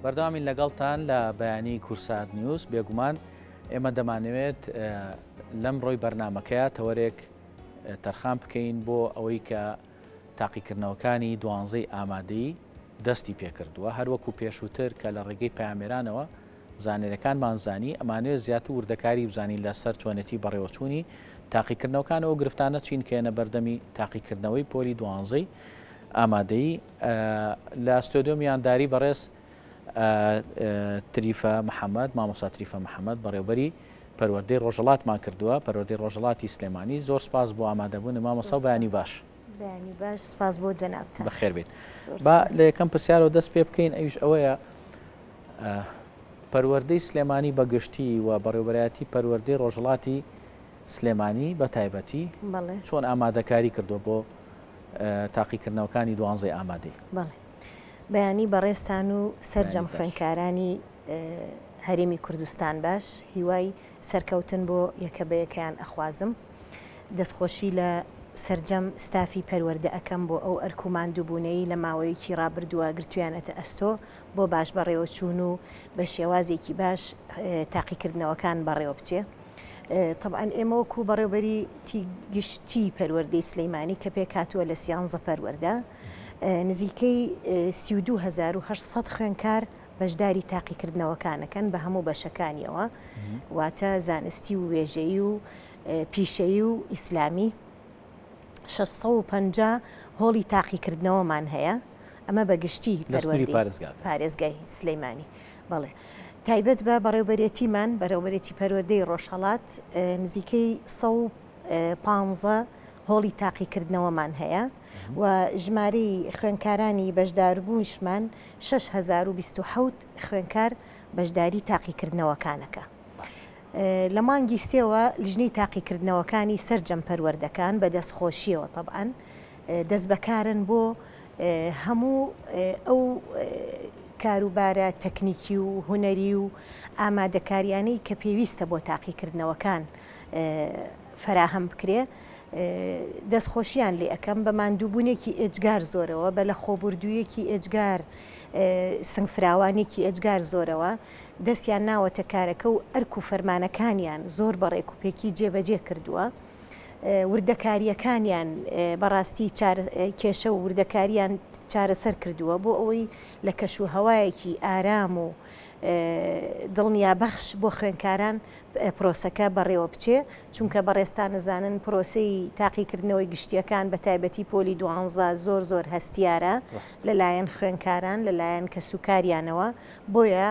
بەردەوامی لەگەڵتان لە بەیانی کورسات نیوز بێگومان ئێمە دەمانەوێت لەم ڕۆی بەرنمەکەیە تەوەرێک تەرخان بکەین بۆ ئەوەی کە تاقیکردنەوەکانی دوانزەی ئامادەی دەستی پێکردووە هەروەکو پێشووتر کە لە ڕێگەی پامێرانەوە زانێرەکانمان زانی ئەمانوێت زیاتر وردەکاری بزانین لەسەر چۆنەتی بەڕێوەچوونی تاقیکردنەوەکانەوە گرفتانە چین کێنە بەردەمی تاقیکردنەوەی پۆلی دوانزەی ئامادەی لە ستۆدیۆمیانداری بەڕێز تریفە محەممەد مامۆستا تریفە محەممەد بەڕێوبەری پەروەردەی ڕۆژەڵاتمان کردووە پەروەردەی ڕۆژەڵاتی سلێمانی زۆر سپاس بۆ ئامادەبوون مامۆستا و بەیانی باش سپاس بۆ جەنابتان بەخێر بێت با لە یەکەم پرسیارەوە دەست پێ بکەین ئەویش ئەوەیە پەروەردەی سلێمانی بەگشتی و بەڕێوبەرایەتی پەروەردەی ڕۆژەڵاتی سلێمانی بە تایبەتی چۆن ئامادەکاری کردو بۆ تاقیکردنەوەکانی دوانزەی ئامادەی بەڵێ بەیانی بەڕێستان و سەرجەم خوێندکارانی هەرێمی کوردستان باش هیوای سەرکەوتن بۆ یەکە بە یەکەیان ئەخوازم دەستخۆشی لە سەرجەم ستافی پەروەردە ئەەکەم بۆ ئەو ئەرکوماندووبوونەی لە ماوەیەکی ڕابردووە گرتویانەتە ئەستۆ بۆ باش بەڕێوەچوون و بە شێوازێکی باش تاقیکردنەوەکان بەڕێوە بچێ طبعاً ئێمە وەکو بەڕێوبەری گشتی پەروەردەی سلەیمانی کە پێک هاتووە لە سیانزە پەروەردە نزیکەی 32,800 خوێنکار بەشداری تاقیکردنەوەکانەکەن بە هەموو بەشەکانیەوە واتە زانستی و وێژەیی و پیشەیی و ئیسلامی 650 هۆڵی تاقیکردنەوەمان هەیە ئەمە بەگشتی پارێزگای سلەیمانی بەڵێ تایبەت بە بەڕێوبەرێتیمان بەڕێوبەرێتی پەروەردەی ڕۆژهەڵات نزیکەی 115 هۆڵی تاقیکردنەوەمان هەیە و ژمارەی خوێنکارانی بەشداربوونشمان 6,027 خوێنکار بەشداری تاقیکردنەوەکانەکە لە مانگی سێوە لیژنەی تاقیکردنەوەکانی سەرجەم پەروەردەکان بە دەستخۆشیەوە طبعاً دەست بەکارن بۆ هەموو ئەو کاروبارە تەکنیکی و هوەری و ئامادەکاریانەی کە پێویستە بۆ تاقیکردنەوەکان فراهەم بکرێ دەستخۆشییان لێ ئەەکەم بە ماندووبوونێکی ئێجگار زۆرەوە بە لە خۆبوردوویەکی ئێجگار سنگفراوانێکی ئێجگار زۆرەوە دەستیان ناوەتە کارەکە و ئەرک و فەرمانەکانیان زۆر بە ڕێکوپێکی جێبەجێ کردووە وردەکاریەکانیان بەڕاستی کێشە و وردەکاریان چارەسەر کردووە بۆ ئەوەی لە کەش و هەوایەکی ئارام و دڵنیابەخش بۆ خوێنکاران پرۆسەکە بەڕێوە بچێ چونکە بەڕێستان نزانن پرۆسەی تاقیکردنەوەی گشتیەکان بە تایبەتی پۆلی دوانزە زۆر هەستیارە لەلایەن خوێنکاران لەلایەن کەسوکاریانەوە بۆیە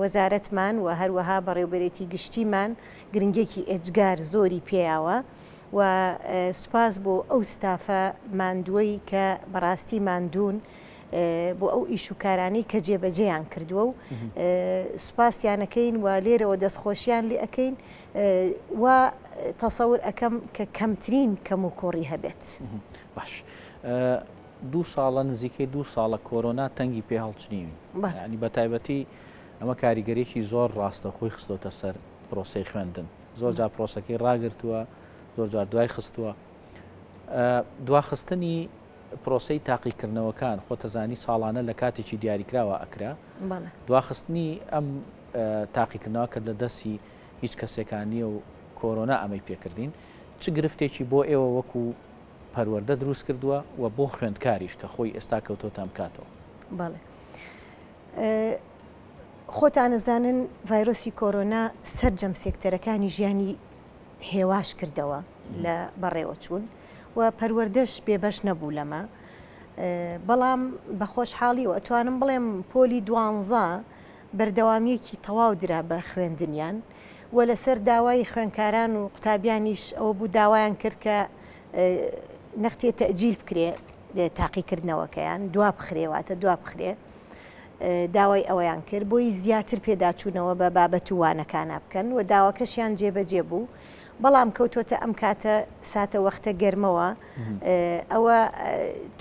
وەزارەتمان و هەروەها بەڕێوبەرێتی گشتیمان گرنگێکی ئێجگار زۆری پێیاوە و سوپاس بۆ ئەو ستافە ماندووەی کە بەڕاستی ماندوون بۆ ئەو ئیشوکارانی کە جێبەجێیان کردووە و سوپاسیانەکەین و لێرەوە دەستخۆشییان لێ ئەەکەین و تەسەور ئەەکەم کە کەمترین کەم و کۆڕی هەبێت باش دوو ساڵە نزیکەی 2 ساڵە کۆرۆنا تەنگی پێ هەڵچنیوین ینی بە تایبەتی ئەمە کاریگەریەکی زۆر ڕاستە خۆی خستۆتە سەر پرۆسەی خوێندن زۆر جا پرۆسەکەی ڕاگرتووە زۆر جار دوای خستووە دواخستنی پرۆسەی تاقیکردنەوەکان خۆتەزانی ساڵانە لە کاتێکی دیاریکراوە ئەکرا دواخستنی ئەم تاقیکردنەوە کە لە دەستی هیچ کەسێکانیە و کۆرۆنا ئەمەی پێکردین چ گرفتێکی بۆ ئێوە وەکو پەروەردە دروست کردووە و بۆ خوێندکاریش کە خۆی ئێستا کەوتۆتان بکاتەوە بەڵێ خۆتان نزانن ڤایرۆسی کۆرۆنا سەرجەم سێکتەرەکانی ژیانی هێواش کردەوە لە بەڕێوەچوون و پەروەردەش بێبەش نەبوو لەمە بەڵام بە خۆشحاڵی و ئەتوانم بڵێم پۆلی دوانزە بەردەوامیەکی تەواو درا بە خوێندنیان و لەسەر داوای خوێنکاران و قوتابیانیش ئەوە بوو داوایان کرد کە نەختێ تەئجیل بکرێ تاقیکردنەوەکەیان دوا بخرێواتە دوا بخرێ داوای ئەوەیان کرد بۆی زیاتر پێداچوونەوە بە بابەت و وانەکانە بکەن و داواکەشیان جێبەجێ بوو بەڵام کەوتۆتە ئەم کاتە ساتە وەختە گەرمەوە ئەوە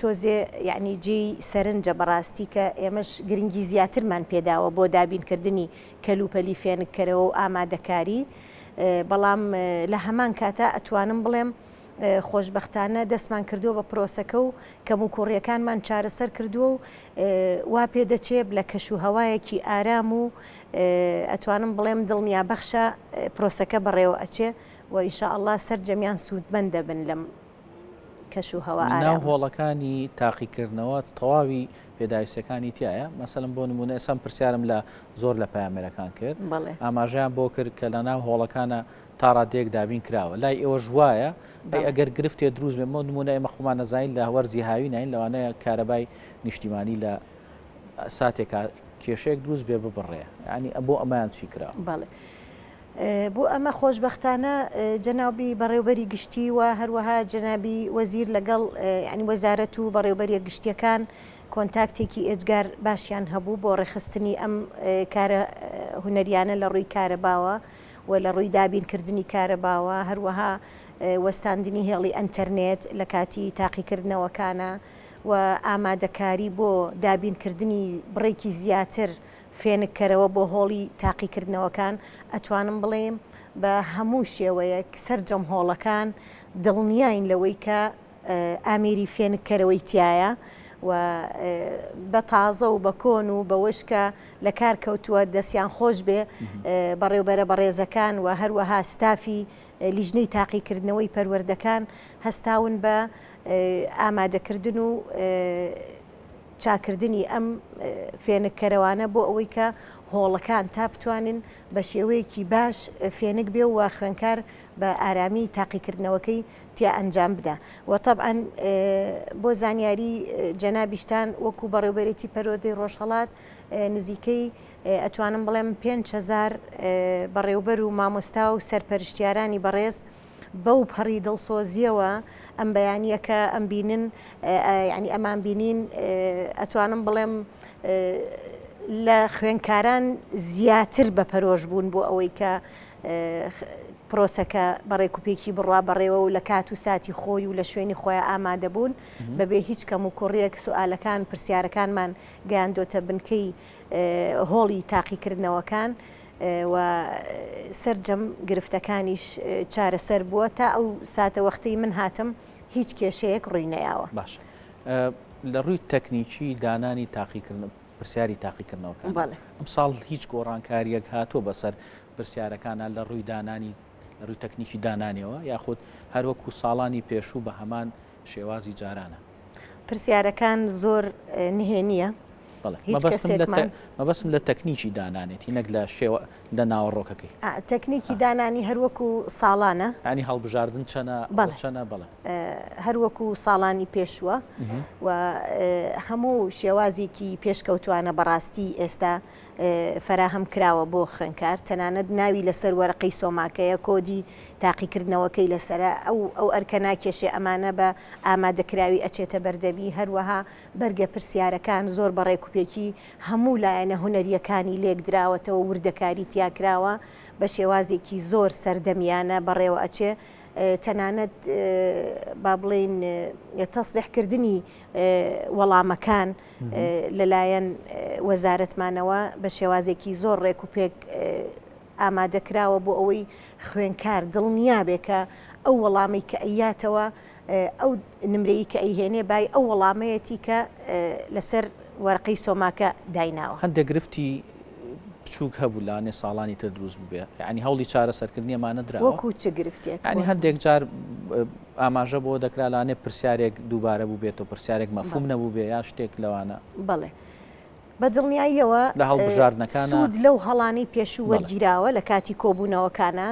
تۆزێ یعنی جێی سەرنجە بەڕاستی کە ئێمەش گرنگی زیاترمان پێداوە بۆ دابینکردنی کەلوپەلی فێنکەرەوە و ئامادەکاری بەڵام لە هەمان کاتە ئەتوانم بڵێم خۆشببختانە دەستمان کردووە بە پرۆسەکە و کەم و کوڕیەکانمان چارەسەر کردووە و وا پێ دەچێت لە کەش و هەوایەکی ئارام و ئەتوانم بڵێم دڵنیا بەخشە پرۆسەکە بەڕێوە ئەچێ و ئینشاءالله سەرجەمیان سوودمەند دەبن لەم کەش و هەوا ئارام. ناو هۆڵەکانی تاقیکردنەوە تەواوی پێداویستەکانی تایە مەسەلەن بۆ نمونە ئێستا پرسیارم لە زۆر لە پامێرەکان کرد ئاماژیان بۆ کرد کە لە ناو هۆڵەکانە تا ڕادێک دابین کراوە لای ئێوە ژوایە ئەگەر گرفتێ دروست بێ نمونە ئێمە خۆمان نەزانین لە وەرزی هاوی نین لەوانەیە کارەبای نیشتیمانی لە ساتێکا کێشەیەک دروست بێ ببڕێ ینی بۆ ئەمایان چی کراوە. بەڵێ بۆ ئەمە خۆشببختانە جەنابی بەڕێوبەری گشتی و هەروەها جەنابی وەزیر لەگەڵ ینی وەزارەت و بەڕێوبەریە گشتیەکان کۆنتاکتێکی ئێجگار باشیان هەبوو بۆ ڕێخستنی ئەم کارە هونەریانە لە ڕووی کارەباوە و لە ڕووی دابینکردنی کارەباوە هەروەها وەستاندنی هێڵی ئەنتەرنێت لە کاتی تاقیکردنەوەکانە و ئامادەکاری بۆ دابینکردنی بڕێکی زیاتر فێنکەرەوە بۆ هۆڵی تاقیکردنەوەکان ئەتوانم بڵێم بە هەموو شێوەیەک سەرجەم هۆڵەکان دڵنیاین لەوەی کە ئامێری فێنکەرەوەی تایە و بە تازە و بە کۆن و بە وشکە لە کار کەوتووە دەستیان خۆش بێ بەڕێوبەرە بەڕێزەکان و هەروەها ستافی لیژنەی تاقیکردنەوەی پەروەردەکان هەستاون بە ئامادەکردن و چاکردنی ئەم فێنکەرەوانە بۆ ئەوەی کە هۆڵەکان تا بتوانن بە شێوەیەکی باش فێنک بێ و خوێنکار بە ئارامی تاقیکردنەوەکەی تیا ئەنجام بدە و طبعاً بۆ زانیاری جەنابیشتان وەکو بەڕێوبەرێتی پەروەردەی ڕۆژهەڵات نزیکەی ئەتوانم بڵێم 5,000 بەڕێوبەر و مامۆستا و سەرپەرشتیارانی بەڕێز بەو پەڕی دڵسۆزیەوە ئەم بەیانیەکە ئەم بینن ینی ئەمان بینین ئەتوانم بڵێم لە خوێنکاران زیاتر بە پەرۆژ بوون بۆ ئەوەی کە پرۆسەکە بەڕێکوپێکی بڕوا بەڕێوە و لە کات و ساتی خۆی و لە شوێنی خۆیان ئامادە بوون بەبێ هیچ کەم و کوڕیەک سوالەکان پرسیارەکانمان گەیاندۆتە بنکەی هۆڵی تاقیکردنەوەکان و سەرجەم گرفتەکانیش چارەسەر بووە تا ئەو ساتە وەختەی من هاتم هیچ کێشەیەک ڕووی نەیاوە. باش لە ڕووی تەکنیکی دانانی تاقیکردن پرسیاری تاقیکردنەوەکان ئەم ساڵ هیچ گۆڕانکاریەک هاتۆ بەسەر پرسیارەکانە لە ڕووی دانانی لە ڕووی تەکنیکی دانانیەوە یاخود هەروەکو ساڵانی پێشوو بە هەمان شێوازی جارانە پرسیارەکان زۆر نهێنیە مەبەستم لە تەکنیکی دانانێتی نەک لە شێوە لە ناوەڕۆکەکەی تەکنیکی دانانی هەروەکو ساڵانە ینی هەڵبژاردن چەنە بەڵێ هەروەکو ساڵانی پێشووە و هەموو شێوازێکی پێشکەوتوانە بەڕاستی ئێستا فراهەم کراوە بۆ خوێنکار تەنانەت ناوی لەسەر وەرەقەی سۆماکەیە کۆدی تاقیکردنەوەکەی لەسرە ئەو ئەرکە ناکێشێ ئەمانە بە ئامادەکراوی ئەچێتە بەردەبی هەروەها بەرگە پرسیارەکان زۆر بەڕێکوپێکی هەموو لایەنە هونەریەکانی لێک دراوەتەوە وردەکاری تیاکراوە بە شێوازێکی زۆر سەردەمیانە بەڕێوە ئەچێ تەنانەت با بڵێن تەسریحکردنی وەڵامەکان لەلایەن وەزارەتمانەوە بە شێوازێکی زۆر ڕێک و پێک ئامادەکراوە بۆ ئەوەی خوێنکار دڵنیا بێکە ئەو وەڵامی کە ئەیاتەوە ئەو نمرەی کە ئەیهێنێ بای ئەو وەڵامەیەتی کە لەسەر وەرقەی سۆماکە دایناوە. هەندێک گرفتی بچووک هەبوو لاانێ ساڵانی تر دروست ببێ ینی هەوڵی چارەسەرکردنی ئەمانە درا وەکو چ گرفتێک ینی هەندێک جار ئاماژە بۆ دەکرا لاانێ پرسیارێک دووبارە بوو بێتەوە پرسیارێک مەفهوم نەبوو بێ یا شتێک لەوانە بەڵێ بە دڵنیاییەوە لە هەڵبژاردنەکانە سوود لەو هەڵانەی پێشوو وەرگیراوە لە کاتی کۆبوونەوەکانە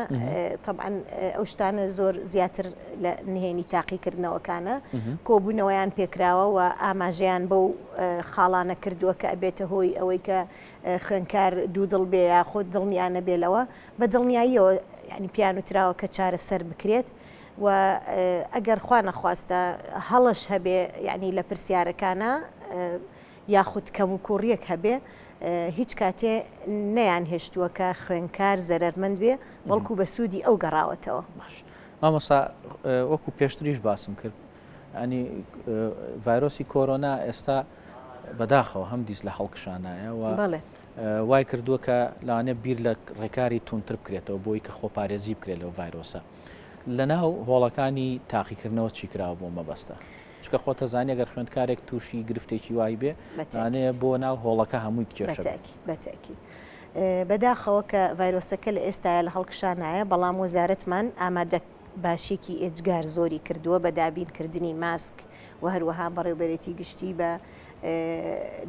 طبعاً ئەو شتانە زۆر زیاتر لە نهێنی تاقیکردنەوەکانە کۆبوونەوەیان پێکراوە و ئاماژەیان بەو خاڵانە کردووە کە ئەبێتە هۆی ئەوەی کە خوێنکار دوو دڵ بێ یا خۆت دڵنیانە بێلەوە بە دڵنیاییەوە ینی پیان وتراوە کە چارەسەر بکرێت و ئەگەر خوا نەخواستە هەڵەش هەبێ ینی لە پرسیارەکانە یاخود کەم و کوڕیەک هەبێ هیچ کاتێ نەیان هێشتووە کە خوێنکار زەرمەند بێ بەڵکو بە سوودی ئەو گەڕاوەتەوە. مامۆستا وەکو پێشتریش باسم کرد ئەنی ڤایرۆسی کۆرۆنا ئێستا بەداخەوە هەم دیست لە هەڵکشانایە و وای کردووە کە لاانێ بیر لە ڕێکاری تونتر بکرێتەوە بۆی کە خۆپارێزی بکرێت لەو ڤایرۆسە لەناو هۆڵەکانی تاقیکردنەوە چی کراوە بۆ مەبەستە چکە خۆتە زانانی ئەگەر خوێندکارێک تووشی گرفتێکی وای بێ ئەوانەیە بۆ ناو هۆڵەکە هەمووی کێشە بەتاکی بەداخەوە کە ڤایرۆسەکە لە ئێستاە لە هەڵکشانایە بەڵام وەزارەتمان ئامادە باشێکی ئێجگار زۆری کردووە بە دابینکردنی ماسک و هەروەها بەڕێوبەرێتی گشتی بە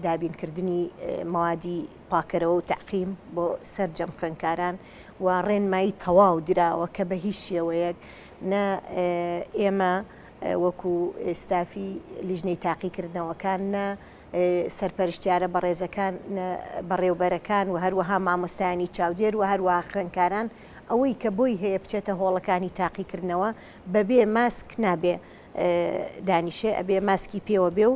دابینکردنی موادی پاکەرەوە و تعقیم بۆ سەرجەم خوێندکاران و ڕێنمایی تەواو دراوە کە بە هیچ شێوەیەک نە ئێمە وەکو ئێستافی لیژنەی تاقیکردنەوەکان نە سەرپەرشتیارە بەڕێزەکان بەڕێوبەرەکان و هەروەها مامۆستایانی چاودێر و هەروەها خوێندکاران ئەوەی کە بۆی هەیە بچێتە هۆڵەکانی تاقیکردنەوە بەبێ ماسک نابێ دانیشێ ئەبێ ماسکی پێوە بێ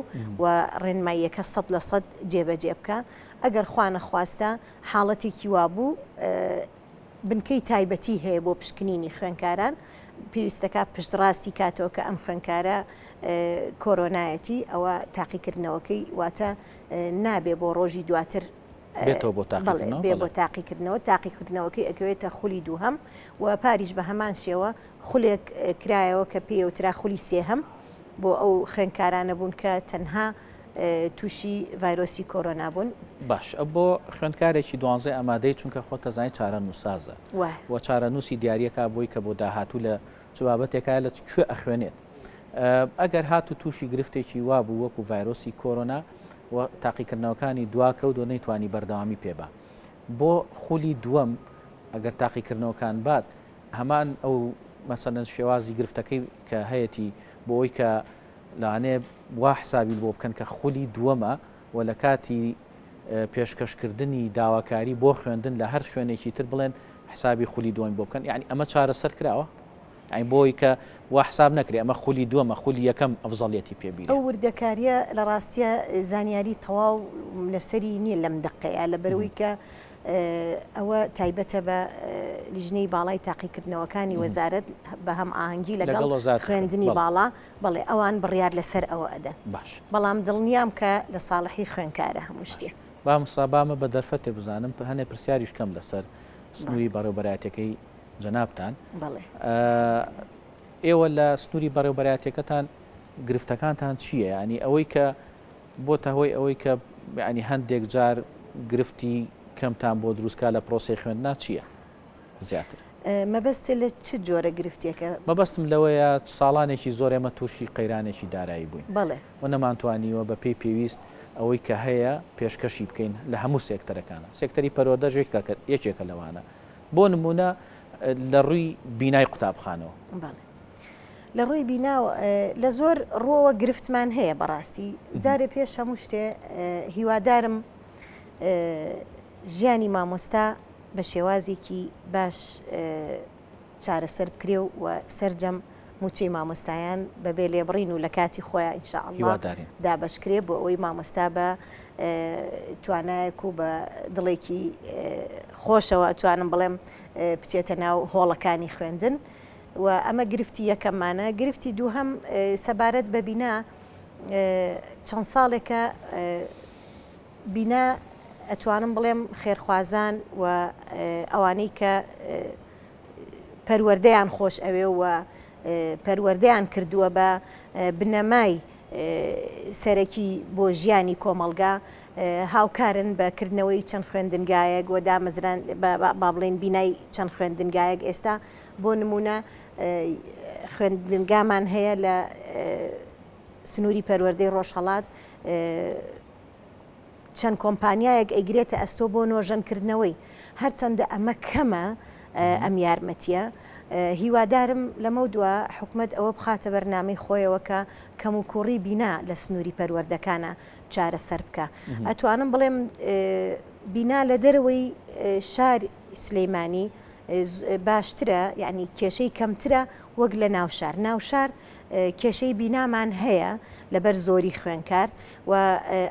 و ڕێنماییەکە 100% جێبەجێ بکە ئەگەر خوا نەخواستە حاڵەتێکی وابوو بنکەی تایبەتی هەیە بۆ پشکنینی خوێندکاران پێویستەکە پشتڕاستی کاتەوە کە ئەم خوێندکارە کۆرۆنایەتی ئەوە تاقیکردنەوەکەی واتە نابێ بۆ ڕۆژی دواتر بێ بۆ تاقیکردنەوە تاقیکردنەوەکەی ئەکەوێتە خولی دووهەم و پاریش بە هەمان شێوە خولێک کرایەوە کە پێوترا خولی سێهەم بۆ ئەو خوێندکارانە بوون کە تەنها تووشی ڤایرۆسی کۆرۆنا بوون. باش بۆ خوێندکارێکی دوانزە ئامادەی چونکە خۆتە زانای چارە نووسازە و چارە نووسی دیارریەکە بۆی کە بۆ داهاتوو لە چبابەتێکە لە کوێ ئەخوێنێت ئەگەر هاتو تووشی گرفتێکی وابوو وەکو ڤایرۆسی کۆرۆنا و تاقیکردنەوەکانی دواکەوت و نەیتوانی بەردەوامی پێبا بۆ خولی دووەم ئەگەر تاقیکردنەوەکان بات هەمان ئەو مەسەلەن شێوازی گرفتەکەی کە هەیەی بۆ ئەوی کە لەوانەیە وا حسابی بۆ بکەن کە خولی دووەمە و لە کاتی پێشکەشکردنی داواکاری بۆ خوێندن لە هەر شوێنێکی تر بڵێن حسابی خولی دووەم بۆ بکەن یعنی ئەمە چارەسەر کراوە ئەین بۆی کە وا حساب نەکرێ ئەمە خولی دووەمە خولی یەکەم ئەفزەڵیەتی پێبیێ ئەو وردەکاریە لە ڕاستیە زانیاری تەواو لەسەری نییە لەم دقەیە لە بەرەوەی کە ئەوە تایبەتە بە لیژنەی باڵای تاقیکردنەوەکانی وەزارەت بە هەم ئاهەنگی لەگەڵ خوێندنی باڵا بەڵێ ئەوان بڕیار لەسەر ئەوە ئەدەن بەڵام دڵنیام کە لە ساڵحی خوێندکارە هەموو شتێ با مسابامە بە دەرفەتێ بزانم هەنێ پرسیاریش کەم لەسەر سنووری بەڕێوەبەرایەتەکەی جەنابتان ئێوە لە سنووری بەڕێوەبەرایەتەکەتان گرفتەکانتان چییە؟ ینی ئەوەی کە بۆتە هۆی ئەوەی کە ینی هەندێک جار گرفتی کەمتان بۆ دروستکە لە پرۆسی خوێندنا چییە زیاتر؟ مەبەستە لە چ جۆرە گرفتێکە؟ مەبەستم لەوەیە ساڵانێکی زۆر ئێمە تووشی قەیرانێکی دارایی بووین بەڵێ و نەمانتوانیوە بە پێی پێویست ئەوەی کە هەیە پێشکەشی بکەین لە هەموو سێکتەرەکانە سێکتەری پەروەردە یەکێکە لەوانە بۆ نمونە لە ڕووی بینای قوتابخانەوە لە ڕووی بیناوە لە زۆر ڕۆوە گرفتمان هەیە بەڕاستی جارێ پێش هەموو شتێ هیوادارم ژیانی مامۆستا بە شێوازێکی باش چارەسەر بکرێ و سەرجەم موچەی مامۆستایان بەبێ لێبڕین و لە کاتی خۆیان ئینشاءالله دابەشکرێ بۆ ئەوەی مامۆستا بە توانایەک و بە دڵێکی خۆشەوە ئەتوانم بڵێم بچێتە ناو هۆڵەکانی خوێندن و ئەمە گرفتی یەکەممانە گرفتی دووهەم سەبارەت بە بینا چەند ساڵێکە بینا ئەتوانم بڵێم خێرخوازان و ئەوانەی کە پەروەردەیان خۆش ئەوێ و پەروەردەیان کردووە بە بنەمای سەرەکی بۆ ژیانی کۆمەلگا هاوکارن بەکردنەوەی چەند خوێندنگایەک و دامەزران با بڵێن بینای چەند خوێندنگایەک ئێستا بۆ نمونە خوێندنگامان هەیە لە سنووری پەروەردەی ڕۆژهەڵات چەند کۆمپانیایەک ئەیگرێتە ئەستۆ بۆ نۆژەنکردنەوەی هەرچەندە ئەمە کەمە ئەم یارمەتیە هیوادارم لەمە دووە حکومەت ئەوە بخاتە بەرنامەی خۆیەوە کە کەم و کوڕی بینا لە سنووری پەروەردەکانە چارەسەر بکە ئەتوانم بڵێم بینا لە دەرەوەی شار سلەیمانی باشترە یعنی کێشەی کەمترە وەک لە ناوشار کێشەی بینامان هەیە لەبەر زۆری خوێنکار و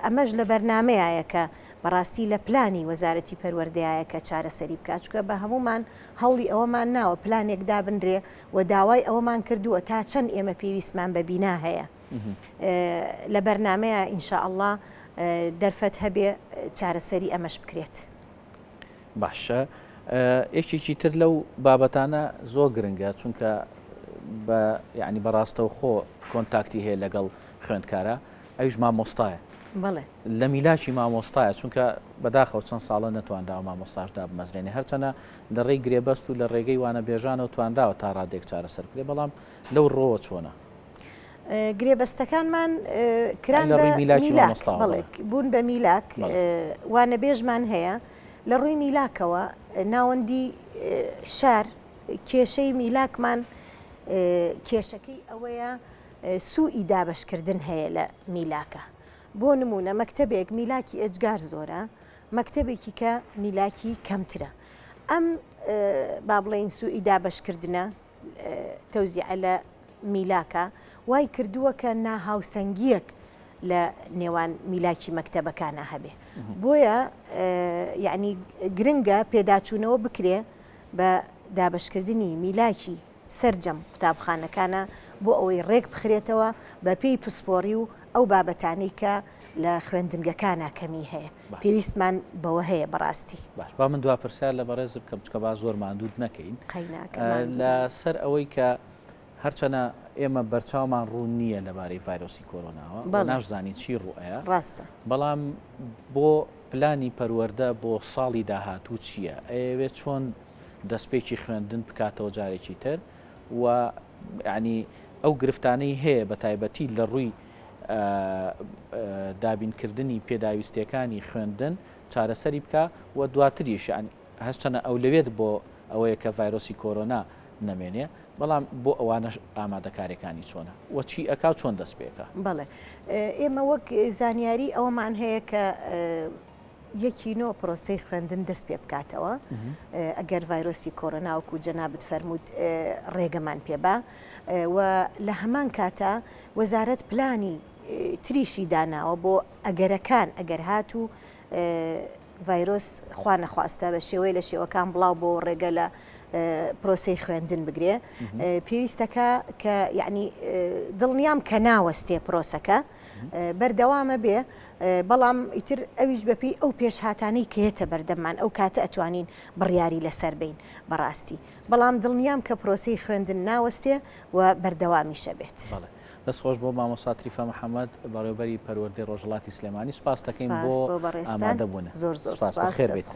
ئەمەش لە بەرنامەیە کە بەڕاستی لە پلانی وەزارەتی پەروەردەیە کە چارەسەری بکات چکە بە هەمومان هەوڵی ئەوەمان ناوە پلانێک دابنرێ و داوای ئەوەمان کردووە تا چەند ئێمە پێویستمان بە بینا هەیە لە بەرنامەیە ئینشاءالله دەرفەت هەبێ چارەسەری ئەمەش بکرێت. باشە یەکێکی تر لەو بابەتانە زۆر گرنگە چونکە ینی بەڕاستە و خۆ کۆنتاکتی هەیە لەگەڵ خوێندکارە ئەویش مامۆستایە بڵێ لە میلاکی مامۆستایە چونکە بەداخەوە چەند ساڵە نەتوانراوە مامۆستاشدا بمەزرێنێ هەرچەنە لە ڕێی گرێبەست و لە ڕێگەی وانە بێژانە و توانراوە تا ڕادێک چارەسەر کرێ بەڵام لەو ڕۆوە چۆنە گرێبەستەکانمان کران بڵێ بوون بە میلاک وانە بێژمان هەیە لە ڕووی میلاکەوە ناوەندی شار کێشەی میلاکمان کێشەکەی ئەوەیە سوئی دابشکردن هەیە لە میلاکە بۆ نمونە مەکتەبێک میلاکی ئەجگار زۆرە مەکتەبێکی کە میلاکی کەمترە ئەم با بڵێن سوئی دابشکردنە تەوزیع لە میلاکە وای کردووە کە ناهاوسەنگیەک لە نێوان میلاکی مەکتەبەکانە هەبێ بۆیە یعنی گرنگە پێداچوونەوە بکرێ بە دابشکردنی میلاکی سەرجەم قوتابخانەکانە بۆ ئەوەی ڕێک بخرێتەوە بە پێی پسپۆری و ئەو بابەتانەی کە لە خوێندنگەکانە کەمی هەیە پێویستمان بەوە هەیە بەڕاستی با من دوا پرسیار لە بەڕێز بکەم چکە با زۆر ماندوود نەکەین لەسەر ئەوەی کە هەرچەنە ئێمە بەرچاومان ڕوو نییە لەبارەی ڤایرۆسی کۆرۆناوە ناشزانی چی ڕوئەیە ڕاستە بەڵام بۆ پلانی پەروەردە بۆ ساڵی داهاتوو چییە ئەوێت چۆن دەستپێکی خوێندن بکاتەوە جارێکی تر و ینی ئەو گرفتانەی هەیە بە تایبەتی لە ڕووی دابینکردنی پێداویستیەکانی خوێندن چارەسەری بکە و دواتریش هەستەنە ئەو لەوێت بۆ ئەوەیە کە ڤایرۆسی کۆرۆنا نەمێنێ بەڵام بۆ ئەوانەش ئامادەکاریەکانی چۆنە و چی ئەکا چۆن دەست پێکە بەڵێ ئێمە وەک زانیاری ئەوەمان هەیە کە یەکی نۆ پرۆسەی خوێندن دەست پێ بکاتەوە ئەگەر ڤایرۆسی کۆرۆنا وەکو جەنابەت فەرمووت ڕێگەمان پێبا و لە هەمان کاتە وەزارەت پلانی تریشی داناوە بۆ ئەگەرەکان ئەگەر هات و ڤایرۆس خوا نەخواستە بە شێوەی لە شێوەکان بڵاو بۆ ڕێگە لە پرۆسەی خوێندن بگرێ پێویستەکە کە یعنی دڵنیام کە ناوەستێ پرۆسەکە بەردەوامە بێ بەڵام ئیتر ئەویش بەپی ئەو پێشهاتانەی کێتە بەردەمان ئەو کاتە ئەتوانین بڕیاری لەسەر بین بەڕاستی بەڵام دڵنیام کە پرۆسەی خوێندن ناوەستێ و بەردەوامیشە بێت. دەست خۆش بۆ مامۆستا تریفە محەممەد بەڕێوبەری پەروەردەی ڕۆژهەڵاتی سلێمانی سپاس دەکەین بۆ ئامادەبوون زۆر زۆر خێر بێت.